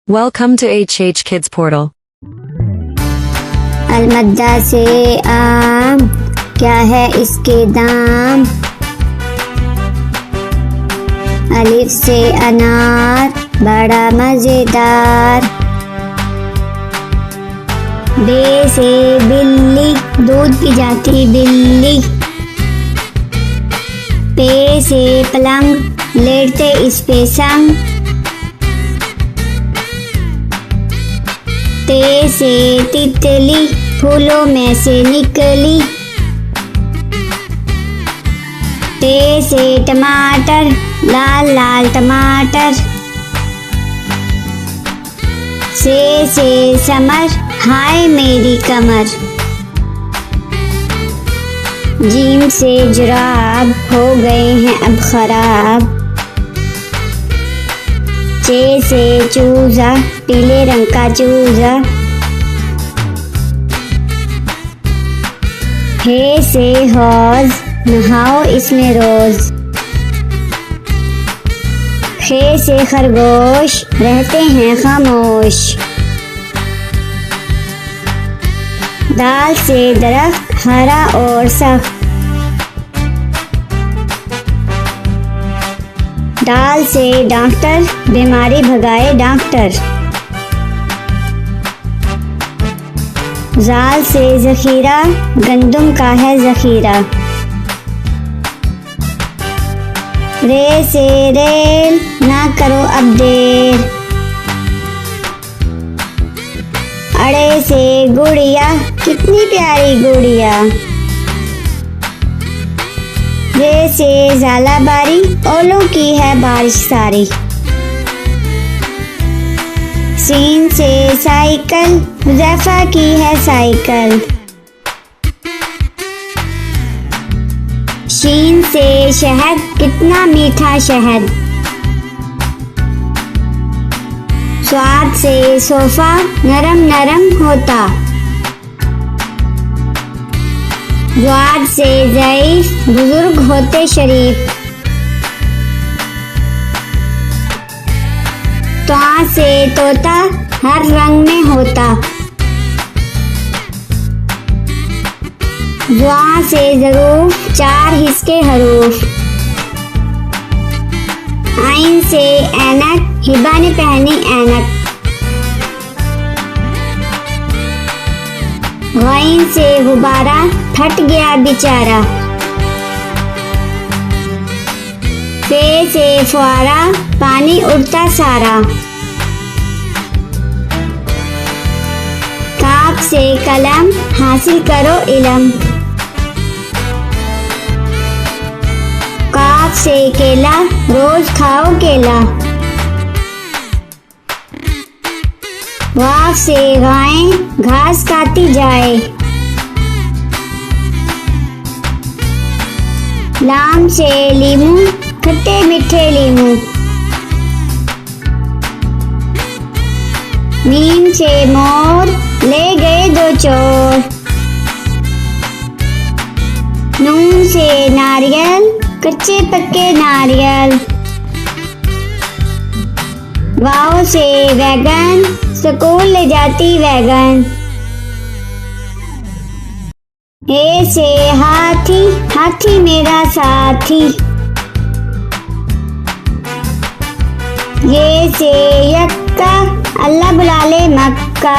Welcome to HH Kids Portal. अलमद्दा से आम, क्या है इसके दाम। अलिफ से अनार, बड़ा मजेदार। बे से बिल्ली, दूध पी जाती बिल्ली। पे से पलंग, लेटते इस पे संग। ते से तितली, फूलों में से निकली। टे से टमाटर, लाल लाल टमाटर। से समर, हाय मेरी कमर। जीम से जुराब, हो गए हैं अब खराब। चे से चूजा, पीले रंग का चूजा। हे से हौज, नहाओ इसमें रोज। खे से खरगोश, रहते हैं खामोश। दाल से दरख्त, हरा और सख्त। दाल से डॉक्टर, बीमारी भगाए डॉक्टर। जाल से जखीरा, गंदुम का है जखीरा। रे से रेल, ना करो अब देर। अड़े से गुड़िया, कितनी प्यारी गुड़िया। रे से झालाबारी, ओलों की है बारिश सारी। सीन से साइकिल, हुज़ैफा की है साइकिल। शीन से शहद, कितना मीठा शहद। स्वाद से सोफा, नरम नरम होता। ज़्वाद से ज़ईफ, बुजुर्ग होते शरीफ। त्वा से तोता, हर रंग में होता। ज़्वा से ज़रूफ, चार हिस्से हरूफ। आइन से ऐनक, हिबा ने पहनी ऐनक। गईन से गुब्बारा, फट गया बेचारा। फे से फुआरा, पानी उड़ता सारा। काफ से कलम, हासिल करो इलम। काफ से केला, रोज खाओ केला। वाफ से गाय, घास खाती जाए। लाम से लीमू, खट्टे मीठे लीमू। मीम से मोर, ले गए दो चोर। नून से नारियल, कच्चे पक्के नारियल। वाव से वैगन, स्कूल ले जाती वैगन। ए से हाथी, हाथी मेरा साथी। ये से यक्का, अल्लाह बुला ले मक्का।